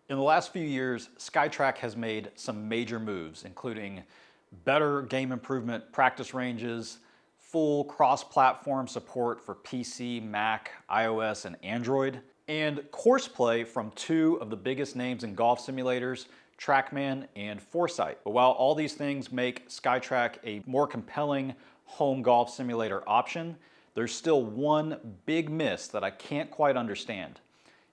In the last few years, SKYTRAK has made some major moves, including better game improvement practice ranges, full cross-platform support for PC, Mac, iOS, and Android, and course play from two of the biggest names in golf simulators, Trackman and Foresight. But while all these things make SKYTRAK a more compelling home golf simulator option, there's still one big miss that I can't quite understand.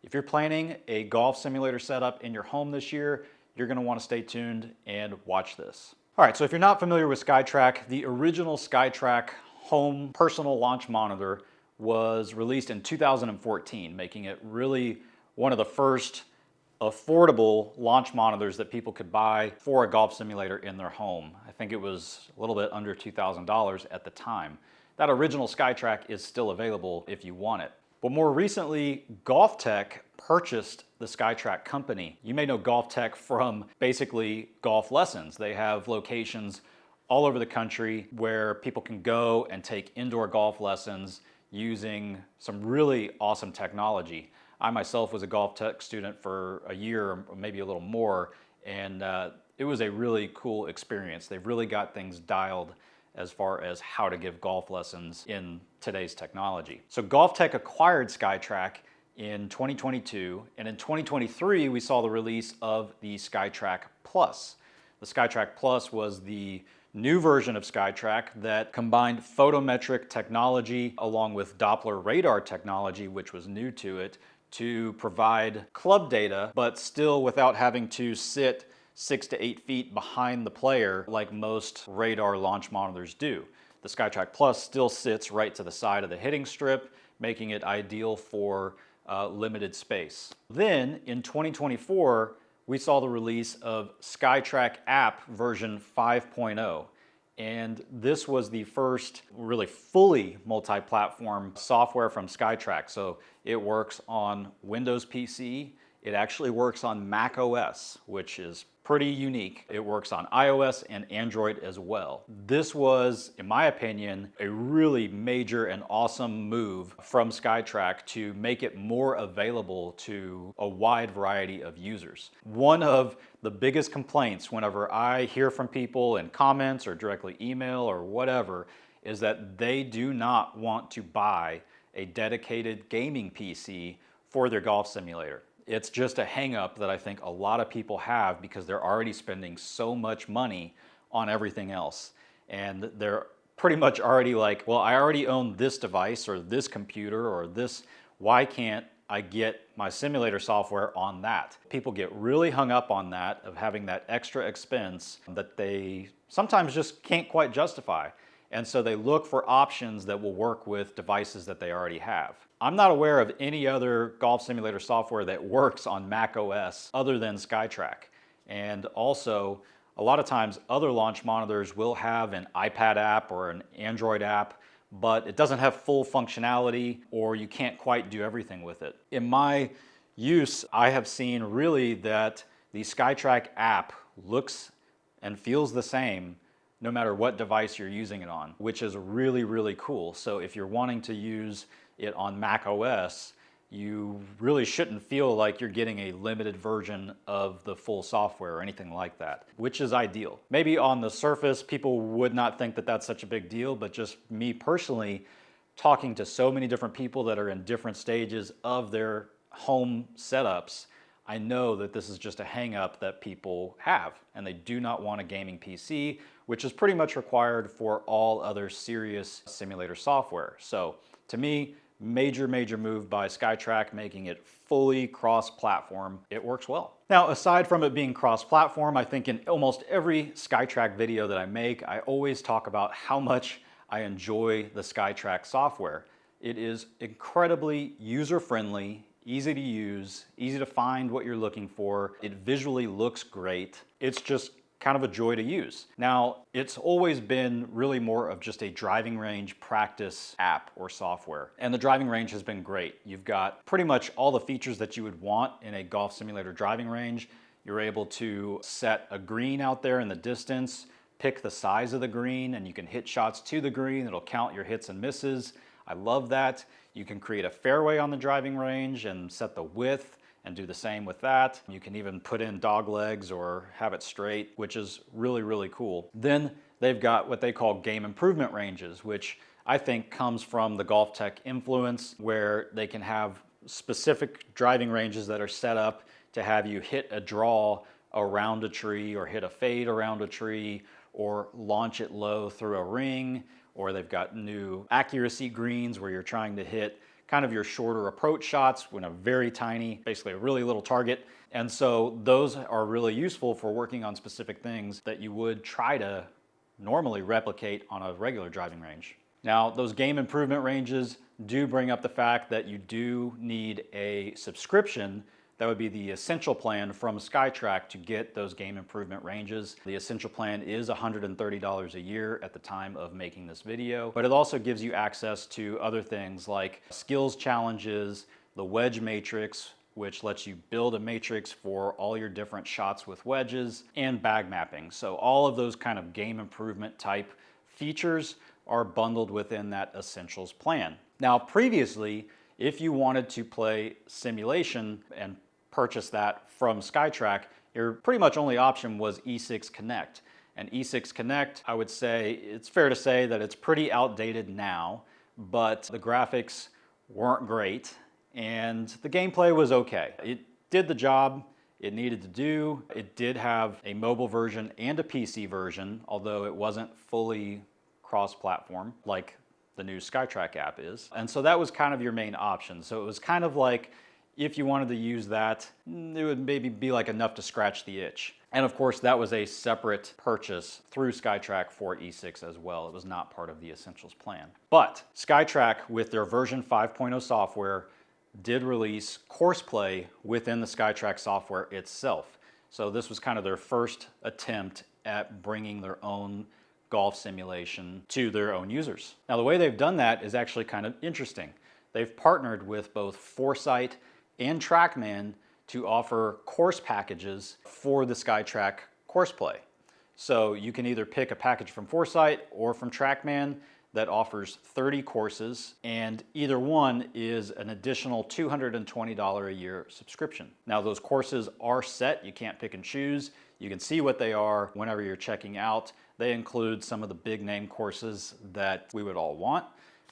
If you're planning a golf simulator setup in your home this year, you're going to want to stay tuned and watch this. All right, so if you're not familiar with SKYTRAK, the original SKYTRAK home personal launch monitor was released in 2014, making it really one of the first affordable launch monitors that people could buy for a golf simulator in their home. I think it was a little bit under $2,000 at the time. That original SKYTRAK is still available if you want it. But more recently, GolfTech purchased the SKYTRAK company. You may know GolfTech from basically golf lessons. They have locations all over the country where people can go and take indoor golf lessons using some really awesome technology. I myself was a GolfTech student for a year, or maybe a little more, and it was a really cool experience. They've really got things dialed as far as how to give golf lessons in today's technology. So GolfTech acquired SKYTRAK in 2022, and in 2023 we saw the release of the SKYTRAK Plus. The SKYTRAK Plus was the new version of SKYTRAK that combined photometric technology along with Doppler radar technology, which was new to it, to provide club data, but still without having to sit 6 to 8 feet behind the player like most radar launch monitors do. The SKYTRAK Plus still sits right to the side of the hitting strip, making it ideal for limited space. Then in 2024, we saw the release of SKYTRAK app version 5.0. And this was the first really fully multi-platform software from SKYTRAK. So it works on Windows PC. It actually works on Mac OS, which is pretty unique. It works on iOS and Android as well. This was, in my opinion, a really major and awesome move from SKYTRAK to make it more available to a wide variety of users. One of the biggest complaints whenever I hear from people in comments or directly email or whatever is that they do not want to buy a dedicated gaming PC for their golf simulator. It's just a hang-up that I think a lot of people have because they're already spending so much money on everything else. And they're pretty much already like, well, I already own this device or this computer or this, why can't I get my simulator software on that? People get really hung up on that, of having that extra expense that they sometimes just can't quite justify. And so they look for options that will work with devices that they already have. I'm not aware of any other golf simulator software that works on Mac OS other than SKYTRAK. And also, a lot of times other launch monitors will have an iPad app or an Android app, but it doesn't have full functionality or you can't quite do everything with it. In my use, I have seen really that the SKYTRAK app looks and feels the same no matter what device you're using it on, which is really, really cool. So if you're wanting to use it on Mac OS, you really shouldn't feel like you're getting a limited version of the full software or anything like that, which is ideal. Maybe on the surface, people would not think that that's such a big deal, but just me personally, talking to so many different people that are in different stages of their home setups, I know that this is just a hang-up that people have, and they do not want a gaming PC, which is pretty much required for all other serious simulator software. So to me, major move by SKYTRAK, making it fully cross-platform. It works well. Now, aside from it being cross-platform, I think in almost every SKYTRAK video that I make, I always talk about how much I enjoy the SKYTRAK software. It is incredibly user-friendly, easy to use, easy to find what you're looking for. It visually looks great. It's just kind of a joy to use. Now, it's always been really more of just a driving range practice app or software. And the driving range has been great. You've got pretty much all the features that you would want in a golf simulator driving range. You're able to set a green out there in the distance, pick the size of the green, and you can hit shots to the green. It'll count your hits and misses. I love that. You can create a fairway on the driving range and set the width and do the same with that. You can even put in dog legs or have it straight, which is really, really cool. Then they've got what they call game improvement ranges, which I think comes from the Golf Tech influence, where they can have specific driving ranges that are set up to have you hit a draw around a tree or hit a fade around a tree or launch it low through a ring, or they've got new accuracy greens where you're trying to hit kind of your shorter approach shots when a very tiny, basically a really little target. And so those are really useful for working on specific things that you would try to normally replicate on a regular driving range. Now, those game improvement ranges do bring up the fact that you do need a subscription. That would be the essential plan from SKYTRAK to get those game improvement ranges. The essential plan is $130 a year at the time of making this video, but it also gives you access to other things like skills challenges, the wedge matrix, which lets you build a matrix for all your different shots with wedges, and bag mapping. So all of those kind of game improvement type features are bundled within that essentials plan. Now, previously, if you wanted to play simulation and purchase that from SKYTRAK, your pretty much only option was E6 Connect. And E6 Connect, I would say, it's fair to say that it's pretty outdated now, but the graphics weren't great and the gameplay was okay. It did the job it needed to do. It did have a mobile version and a PC version, although it wasn't fully cross-platform like the new SKYTRAK app is. And so that was kind of your main option. So it was kind of like, if you wanted to use that, it would maybe be like enough to scratch the itch. And of course, that was a separate purchase through SKYTRAK for E6 as well. It was not part of the Essentials plan. But SKYTRAK, with their version 5.0 software, did release Courseplay within the SKYTRAK software itself. So this was kind of their first attempt at bringing their own golf simulation to their own users. Now, the way they've done that is actually kind of interesting. They've partnered with both Foresight and Trackman to offer course packages for the SKYTRAK Courseplay. So you can either pick a package from Foresight or from Trackman that offers 30 courses, and either one is an additional $220 a year subscription. Now, those courses are set. You can't pick and choose. You can see what they are whenever you're checking out. They include some of the big name courses that we would all want.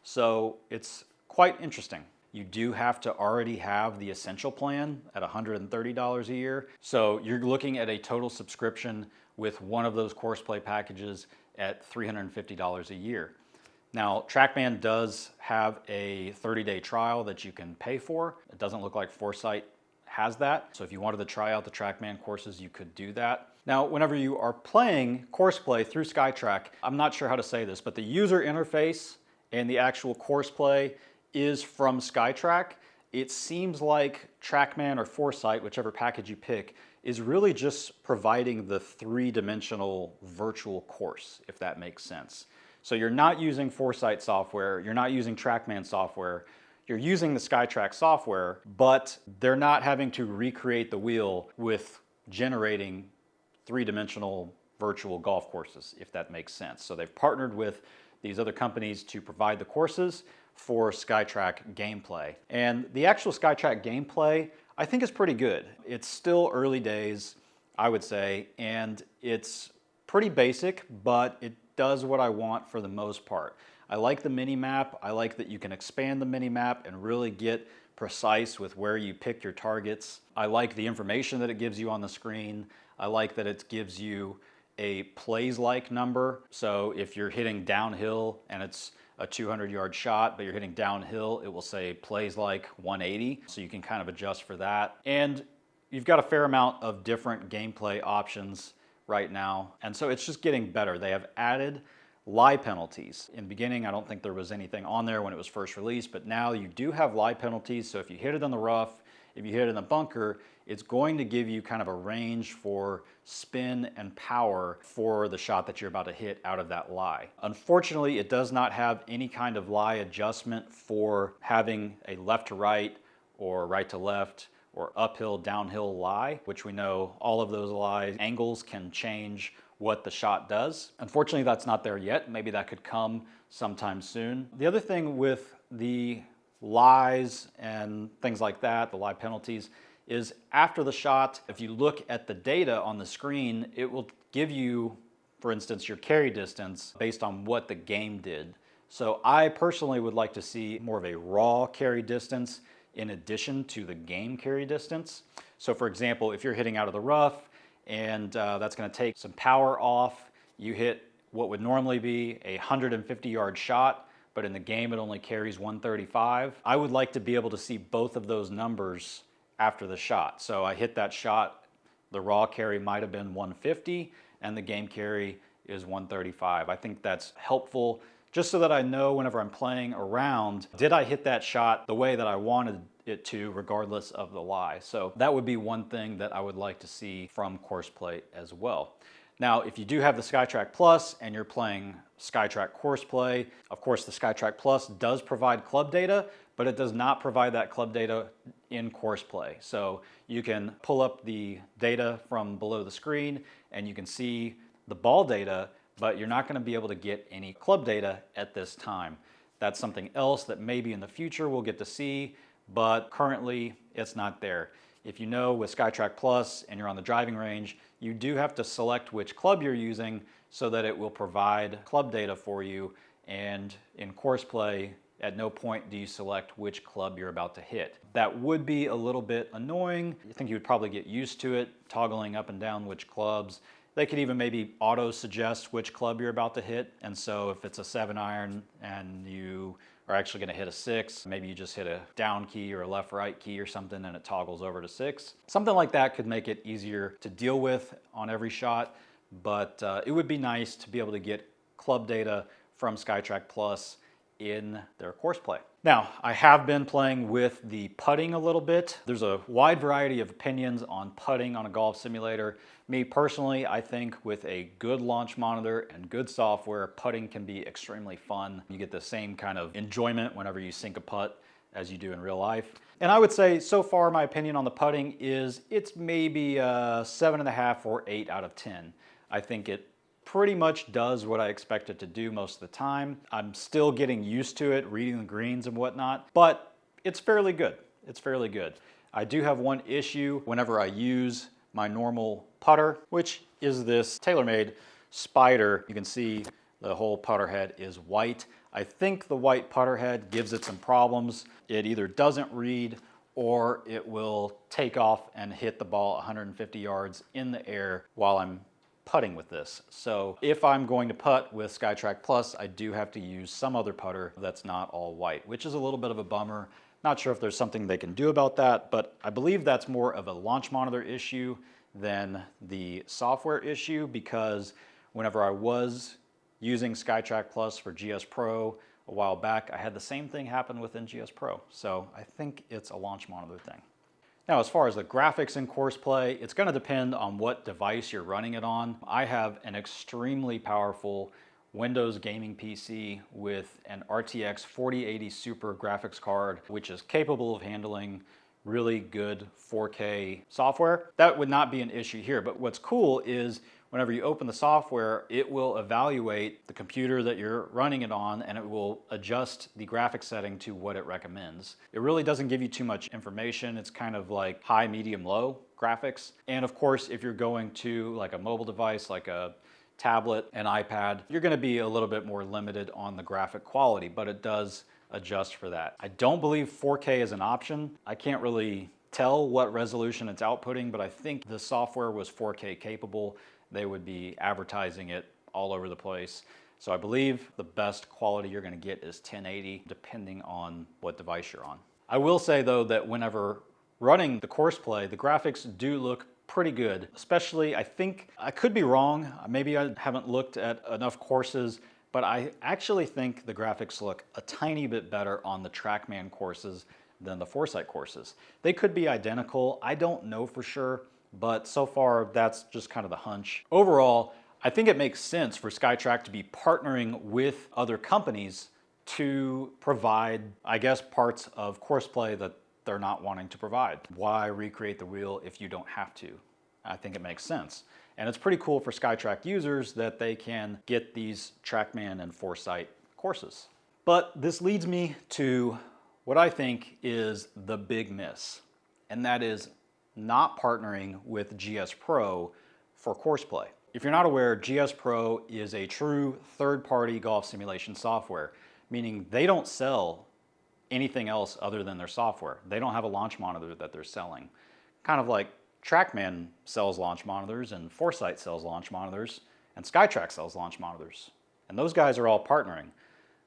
So it's quite interesting. You do have to already have the essential plan at $130 a year. So you're looking at a total subscription with one of those Courseplay packages at $350 a year. Now, Trackman does have a 30-day trial that you can pay for. It doesn't look like Foresight has that. So if you wanted to try out the Trackman courses, you could do that. Now, whenever you are playing Courseplay through SKYTRAK, I'm not sure how to say this, but the user interface and the actual Courseplay is from SKYTRAK. It seems like Trackman or Foresight, whichever package you pick, is really just providing the three-dimensional virtual course, if that makes sense. So you're not using Foresight software, you're not using Trackman software, you're using the SKYTRAK software, but they're not having to recreate the wheel with generating three-dimensional virtual golf courses, if that makes sense. So they've partnered with these other companies to provide the courses for SKYTRAK gameplay. And the actual SKYTRAK gameplay, I think, is pretty good. It's still early days, I would say, and it's pretty basic, but it does what I want for the most part. I like the mini map. I like that you can expand the mini map and really get precise with where you pick your targets. I like the information that it gives you on the screen. I like that it gives you a plays-like number. So if you're hitting downhill and it's a 200-yard shot, but you're hitting downhill, it will say plays like 180. So you can kind of adjust for that. And you've got a fair amount of different gameplay options right now. And so it's just getting better. They have added lie penalties. In the beginning, I don't think there was anything on there when it was first released, but now you do have lie penalties. So if you hit it on the rough, if you hit it in the bunker, it's going to give you kind of a range for spin and power for the shot that you're about to hit out of that lie. Unfortunately, it does not have any kind of lie adjustment for having a left to right or right to left or uphill, downhill lie, which we know all of those lie angles can change what the shot does. Unfortunately, that's not there yet. Maybe that could come sometime soon. The other thing with the lies and things like that, the lie penalties, is after the shot, if you look at the data on the screen, it will give you, for instance, your carry distance based on what the game did. So I personally would like to see more of a raw carry distance in addition to the game carry distance. So for example, if you're hitting out of the rough and that's going to take some power off, you hit what would normally be a 150-yard shot, but in the game it only carries 135. I would like to be able to see both of those numbers after the shot. So I hit that shot, the raw carry might have been 150 and the game carry is 135. I think that's helpful just so that I know whenever I'm playing around, did I hit that shot the way that I wanted it to, regardless of the lie. So that would be one thing that I would like to see from Courseplay as well. Now, if you do have the SKYTRAK Plus and you're playing SKYTRAK Courseplay, of course the SKYTRAK Plus does provide club data, but it does not provide that club data in Courseplay. So you can pull up the data from below the screen and you can see the ball data, but you're not going to be able to get any club data at this time. That's something else that maybe in the future we'll get to see, but currently it's not there. If you know with SKYTRAK Plus and you're on the driving range, you do have to select which club you're using so that it will provide club data for you. And in Courseplay, at no point do you select which club you're about to hit. That would be a little bit annoying. I think you would probably get used to it, toggling up and down which clubs. They could even maybe auto suggest which club you're about to hit. And so if it's a 7-iron and you are actually going to hit a 6, maybe you just hit a down key or a left-right key or something and it toggles over to 6. Something like that could make it easier to deal with on every shot, but it would be nice to be able to get club data from SKYTRAK Plus in their Courseplay. Now, I have been playing with the putting a little bit. There's a wide variety of opinions on putting on a golf simulator. Me personally, I think with a good launch monitor and good software, putting can be extremely fun. You get the same kind of enjoyment whenever you sink a putt as you do in real life. And I would say so far my opinion on the putting is it's maybe a 7.5 or 8 out of 10. I think it pretty much does what I expect it to do most of the time. I'm still getting used to it, reading the greens and whatnot, but it's fairly good. It's fairly good. I do have one issue whenever I use my normal putter, which is this TaylorMade Spider. You can see the whole putter head is white. I think the white putter head gives it some problems. It either doesn't read or it will take off and hit the ball 150 yards in the air while I'm putting with this. So if I'm going to putt with SKYTRAK Plus, I do have to use some other putter that's not all white, which is a little bit of a bummer. Not sure if there's something they can do about that, but I believe that's more of a launch monitor issue than the software issue, because whenever I was using SKYTRAK Plus for GS Pro a while back, I had the same thing happen within GS Pro. So I think it's a launch monitor thing. Now, as far as the graphics in Courseplay, it's going to depend on what device you're running it on. I have an extremely powerful Windows gaming PC with an RTX 4080 Super graphics card, which is capable of handling really good 4K software. That would not be an issue here, but what's cool is whenever you open the software, it will evaluate the computer that you're running it on and it will adjust the graphics setting to what it recommends. It really doesn't give you too much information. It's kind of like high, medium, low graphics. And of course, if you're going to like a mobile device, like a tablet, an iPad, you're gonna be a little bit more limited on the graphic quality, but it does adjust for that. I don't believe 4K is an option. I can't really tell what resolution it's outputting, but I think the software was 4K capable. They would be advertising it all over the place. So I believe the best quality you're gonna get is 1080, depending on what device you're on. I will say though that whenever running the Courseplay, the graphics do look pretty good, especially, I think, I could be wrong, maybe I haven't looked at enough courses, but I actually think the graphics look a tiny bit better on the Trackman courses than the Foresight courses. They could be identical, I don't know for sure, but so far that's just kind of the hunch. Overall, I think it makes sense for SKYTRAK to be partnering with other companies to provide, I guess, parts of Courseplay that they're not wanting to provide. Why recreate the wheel if you don't have to? I think it makes sense. And it's pretty cool for SKYTRAK users that they can get these Trackman and Foresight courses. But this leads me to what I think is the big miss, and that is not partnering with GS Pro for courseplay. If you're not aware, GS Pro is a true third-party golf simulation software, meaning they don't sell anything else other than their software. They don't have a launch monitor that they're selling. Kind of like Trackman sells launch monitors, and Foresight sells launch monitors, and SKYTRAK sells launch monitors. And those guys are all partnering.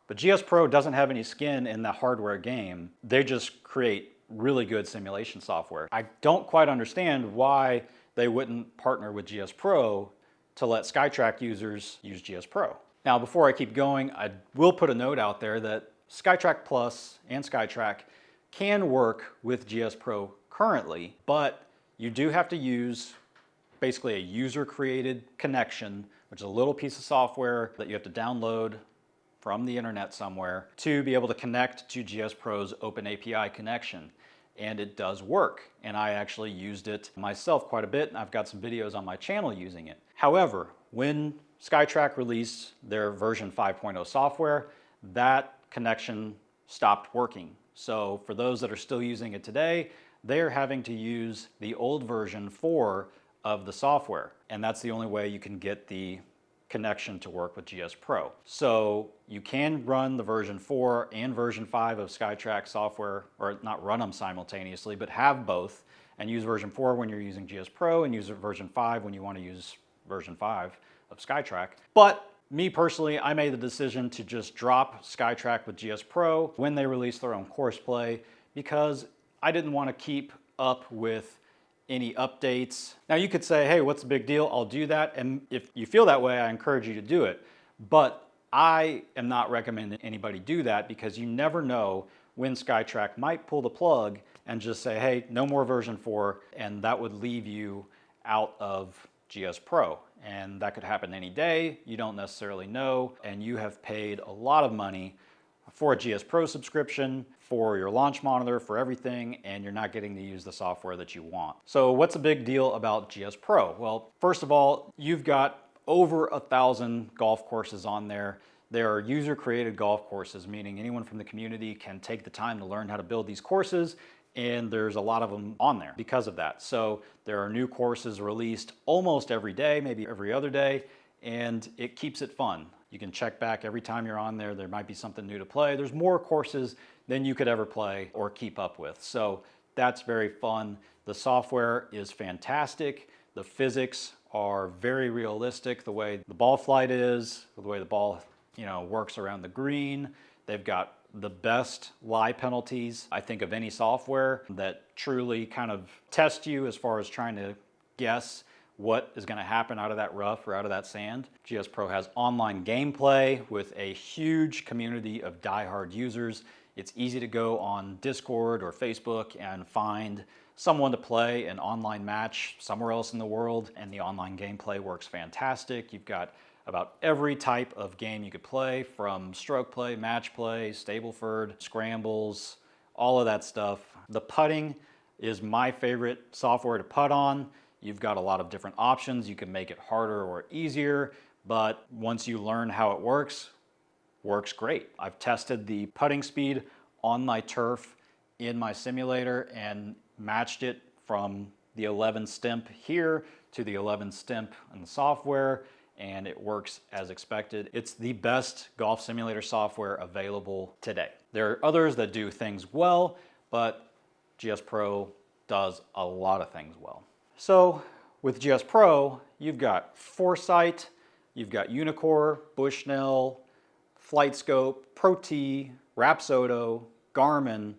But GS Pro doesn't have any skin in the hardware game. They just create really good simulation software. I don't quite understand why they wouldn't partner with GS Pro to let SKYTRAK users use GS Pro. Now, before I keep going, I will put a note out there that SKYTRAK Plus and SKYTRAK can work with GS Pro currently, but you do have to use basically a user-created connection, which is a little piece of software that you have to download from the internet somewhere to be able to connect to GS Pro's Open API connection. And it does work. And I actually used it myself quite a bit, and I've got some videos on my channel using it. However, when SKYTRAK released their version 5.0 software, that connection stopped working. So for those that are still using it today, they're having to use the old version 4 of the software. And that's the only way you can get the connection to work with GS Pro. So you can run the version 4 and version 5 of SKYTRAK software, or not run them simultaneously, but have both, and use version 4 when you're using GS Pro and use version 5 when you want to use version 5 of SKYTRAK. But me personally, I made the decision to just drop SKYTRAK with GS Pro when they released their own courseplay, because I didn't want to keep up with any updates. Now you could say, hey, what's the big deal? I'll do that. And if you feel that way, I encourage you to do it. But I am not recommending anybody do that, because you never know when SKYTRAK might pull the plug and just say, hey, no more version 4, and that would leave you out of GS Pro. And that could happen any day. You don't necessarily know, and you have paid a lot of money for a GS Pro subscription, for your launch monitor, for everything, and you're not getting to use the software that you want. So what's a big deal about GS Pro? Well, first of all, you've got over 1,000 golf courses on there. There are user-created golf courses, meaning anyone from the community can take the time to learn how to build these courses, and there's a lot of them on there because of that. So there are new courses released almost every day, maybe every other day, and it keeps it fun. You can check back every time you're on there. There might be something new to play. There's more courses than you could ever play or keep up with. So that's very fun. The software is fantastic. The physics are very realistic. The way the ball flight is, the way the ball, works around the green. They've got the best lie penalties, I think, of any software that truly kind of test you as far as trying to guess what is going to happen out of that rough or out of that sand. GS Pro has online gameplay with a huge community of diehard users. It's easy to go on Discord or Facebook and find someone to play an online match somewhere else in the world, and the online gameplay works fantastic. You've got about every type of game you could play, from stroke play, match play, Stableford, scrambles, all of that stuff. The putting is my favorite software to putt on. You've got a lot of different options. You can make it harder or easier, but once you learn how it works great. I've tested the putting speed on my turf in my simulator and matched it from the 11 stimp here to the 11 stimp in the software, and it works as expected. It's the best golf simulator software available today. There are others that do things well, but GS Pro does a lot of things well. So with GS Pro, you've got Foresight, you've got Uneekor, Bushnell, FlightScope, ProTee, Rapsodo, Garmin,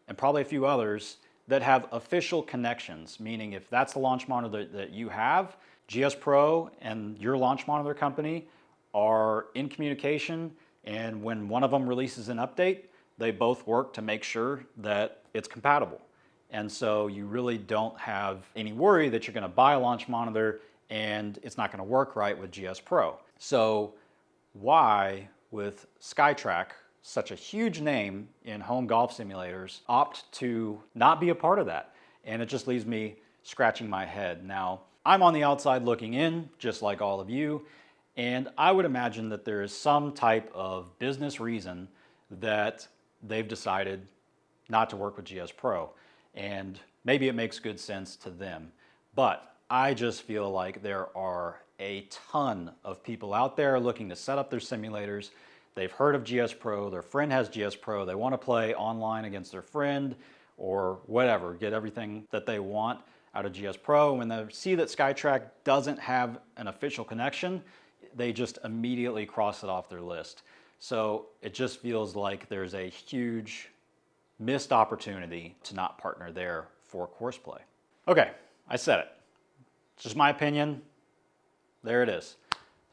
and probably a few others that have official connections, meaning if that's the launch monitor that you have, GS Pro and your launch monitor company are in communication, and when one of them releases an update, they both work to make sure that it's compatible. And so you really don't have any worry that you're going to buy a launch monitor and it's not going to work right with GS Pro. So why, with SKYTRAK, such a huge name in home golf simulators, opt to not be a part of that? And it just leaves me scratching my head. Now, I'm on the outside looking in, just like all of you, and I would imagine that there is some type of business reason that they've decided not to work with GS Pro. And maybe it makes good sense to them. But I just feel like there are a ton of people out there looking to set up their simulators. They've heard of GSPro, their friend has GSPro, they want to play online against their friend or whatever, get everything that they want out of GSPro. When they see that SKYTRAK doesn't have an official connection, they just immediately cross it off their list. So it just feels like there's a huge missed opportunity to not partner there for courseplay. Okay, I said it. It's just my opinion. There it is.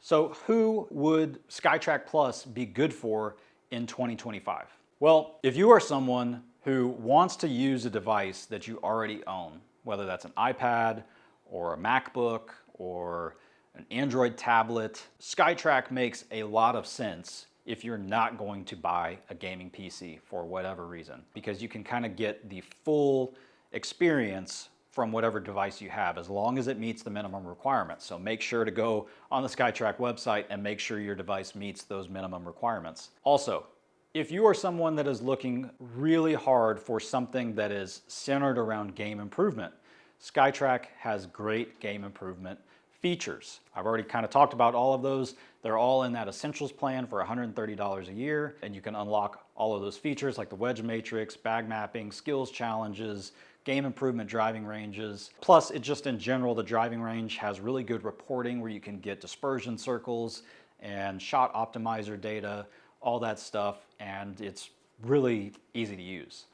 So who would SKYTRAK Plus be good for in 2025? Well, if you are someone who wants to use a device that you already own, whether that's an iPad or a MacBook or an Android tablet, SKYTRAK makes a lot of sense if you're not going to buy a gaming PC for whatever reason, because you can kind of get the full experience from whatever device you have, as long as it meets the minimum requirements. So make sure to go on the SKYTRAK website and make sure your device meets those minimum requirements. Also, if you are someone that is looking really hard for something that is centered around game improvement, SKYTRAK has great game improvement features. I've already kind of talked about all of those. They're all in that Essentials plan for $130 a year, and you can unlock all of those features like the wedge matrix, bag mapping, skills challenges, game improvement driving ranges. Plus, it just in general, the driving range has really good reporting where you can get dispersion circles and shot optimizer data, all that stuff, and it's really easy to use.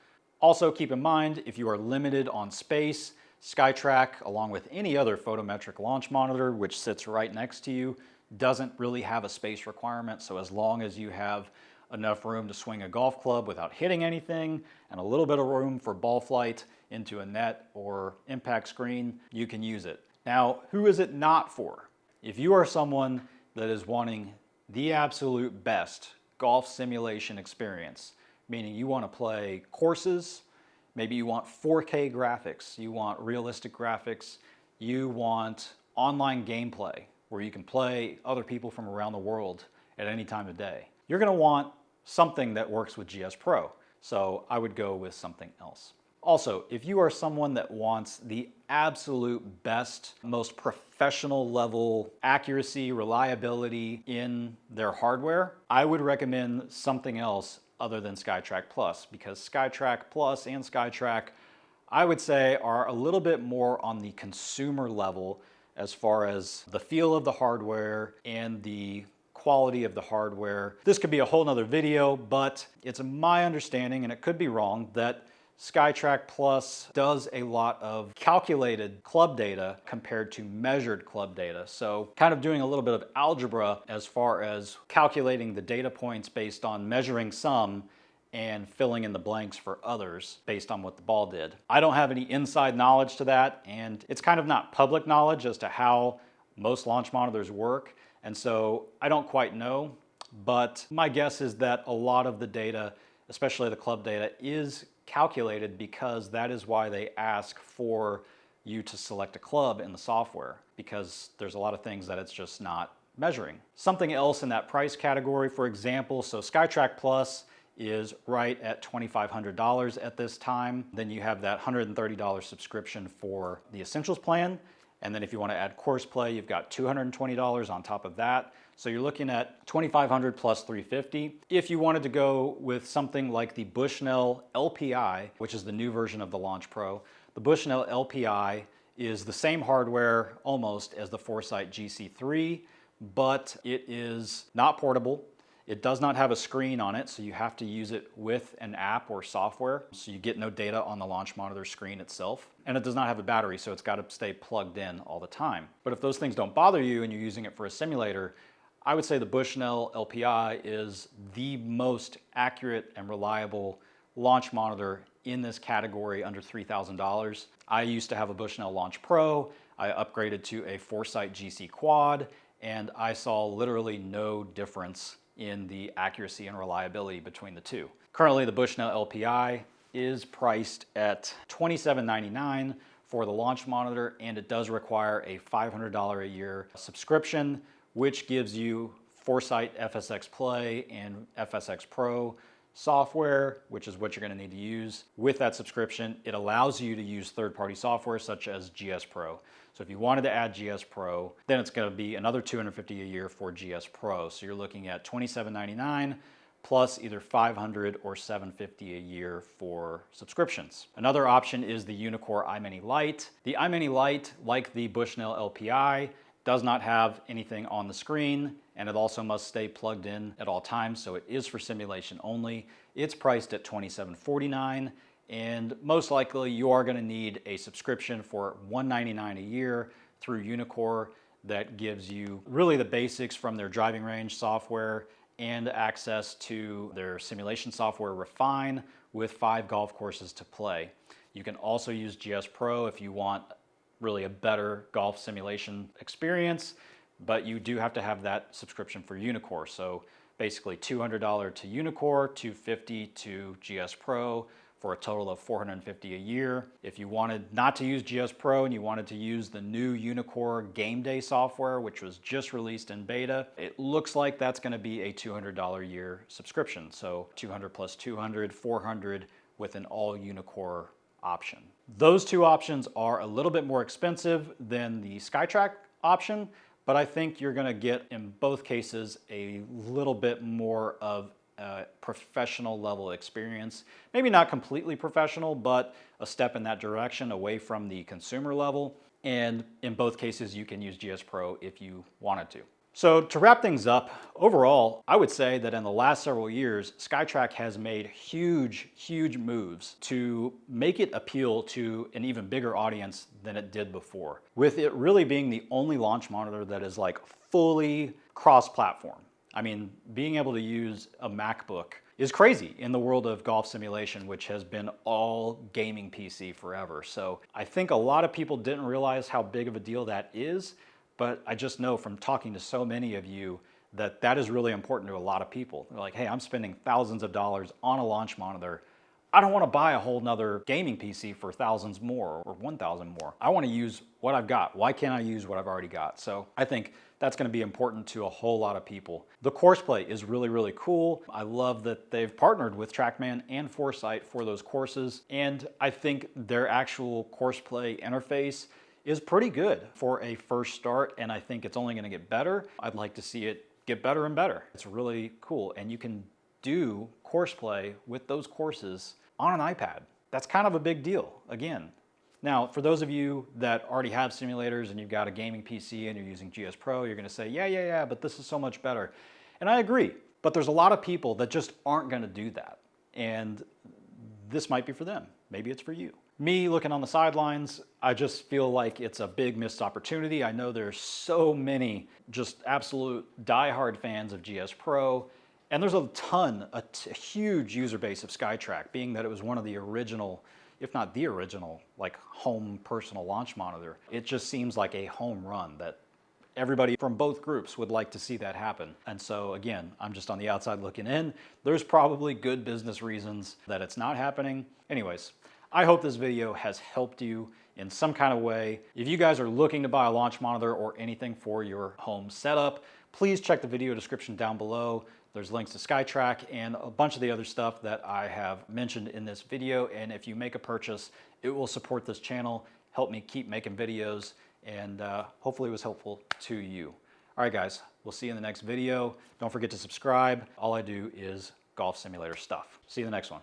Also, keep in mind, if you are limited on space, SKYTRAK, along with any other photometric launch monitor, which sits right next to you, doesn't really have a space requirement. So as long as you have enough room to swing a golf club without hitting anything and a little bit of room for ball flight into a net or impact screen, you can use it. Now, who is it not for? If you are someone that is wanting the absolute best golf simulation experience, meaning you want to play courses, maybe you want 4K graphics, you want realistic graphics, you want online gameplay where you can play other people from around the world at any time of day, you're going to want something that works with GSPro. So I would go with something else. Also, if you are someone that wants the absolute best, most professional level accuracy, reliability in their hardware, I would recommend something else other than SKYTRAK Plus, because SKYTRAK Plus and SKYTRAK, I would say, are a little bit more on the consumer level as far as the feel of the hardware and the quality of the hardware. This could be a whole nother video, but it's my understanding, and it could be wrong, that SKYTRAK Plus does a lot of calculated club data compared to measured club data. So kind of doing a little bit of algebra as far as calculating the data points based on measuring some and filling in the blanks for others based on what the ball did. I don't have any inside knowledge to that, and it's kind of not public knowledge as to how most launch monitors work. And so I don't quite know, but my guess is that a lot of the data, especially the club data, is calculated because that is why they ask for you to select a club in the software, because there's a lot of things that it's just not measuring. Something else in that price category, for example, so SKYTRAK Plus is right at $2,500 at this time. Then you have that $130 subscription for the Essentials plan. And then if you want to add course play, you've got $220 on top of that. So you're looking at $2,500 plus $350. If you wanted to go with something like the Bushnell LPI, which is the new version of the Launch Pro, the Bushnell LPI is the same hardware almost as the Foresight GC3, but it is not portable. It does not have a screen on it, so you have to use it with an app or software, so you get no data on the launch monitor screen itself. And it does not have a battery, so it's got to stay plugged in all the time. But if those things don't bother you and you're using it for a simulator, I would say the Bushnell LPI is the most accurate and reliable launch monitor in this category under $3,000. I used to have a Bushnell Launch Pro. I upgraded to a Foresight GCQuad, and I saw literally no difference in the accuracy and reliability between the two. Currently, the Bushnell LPI is priced at $27.99 for the launch monitor, and it does require a $500 a year subscription, which gives you Foresight FSX Play and FSX Pro software, which is what you're going to need to use. With that subscription, it allows you to use third-party software such as GSPro. So if you wanted to add GSPro, then it's going to be another $250 a year for GSPro. So you're looking at $27.99 plus either $500 or $750 a year for subscriptions. Another option is the Uneekor Eye Mini Lite. The Eye Mini Lite, like the Bushnell LPI, does not have anything on the screen, and it also must stay plugged in at all times, so it is for simulation only. It's priced at $27.49, and most likely you are going to need a subscription for $199 a year through Uneekor that gives you really the basics from their driving range software and access to their simulation software Refine with 5 golf courses to play. You can also use GSPro if you want really a better golf simulation experience, but you do have to have that subscription for Uneekor. So basically $200 to Uneekor, $250 to GSPro for a total of $450 a year. If you wanted not to use GSPro and you wanted to use the new Uneekor Game Day software, which was just released in beta, it looks like that's going to be a $200 a year subscription. So 200 plus 200, 400 with an all Uneekor option. Those two options are a little bit more expensive than the SKYTRAK option, but I think you're going to get in both cases a little bit more of a professional level experience. Maybe not completely professional, but a step in that direction away from the consumer level. And in both cases, you can use GSPro if you wanted to. So to wrap things up, overall, I would say that in the last several years, SKYTRAK has made huge moves to make it appeal to an even bigger audience than it did before, with it really being the only launch monitor that is like fully cross-platform. I mean, being able to use a MacBook is crazy in the world of golf simulation, which has been all gaming PC forever. So I think a lot of people didn't realize how big of a deal that is. But I just know from talking to so many of you that that is really important to a lot of people. They're like, hey, I'm spending thousands of dollars on a launch monitor. I don't want to buy a whole nother gaming PC for thousands more or 1,000 more. I want to use what I've got. Why can't I use what I've already got? So I think that's going to be important to a whole lot of people. The courseplay is really cool. I love that they've partnered with Trackman and Foresight for those courses. And I think their actual courseplay interface is pretty good for a first start, and I think it's only going to get better. I'd like to see it get better and better. It's really cool, and you can do courseplay with those courses on an iPad. That's kind of a big deal, again. Now, for those of you that already have simulators and you've got a gaming PC and you're using GSPro, you're going to say, yeah, but this is so much better. And I agree, but there's a lot of people that just aren't going to do that, and this might be for them. Maybe it's for you. Me looking on the sidelines, I just feel like it's a big missed opportunity. I know there's so many just absolute diehard fans of GSPro, and there's a huge user base of SKYTRAK, being that it was one of the original, if not the original, like home personal launch monitor. It just seems like a home run that everybody from both groups would like to see that happen. And so again, I'm just on the outside looking in. There's probably good business reasons that it's not happening. Anyways, I hope this video has helped you in some kind of way. If you guys are looking to buy a launch monitor or anything for your home setup, please check the video description down below. There's links to SKYTRAK and a bunch of the other stuff that I have mentioned in this video. And if you make a purchase, it will support this channel, help me keep making videos, and hopefully it was helpful to you. All right, guys, we'll see you in the next video. Don't forget to subscribe. All I do is golf simulator stuff. See you in the next one.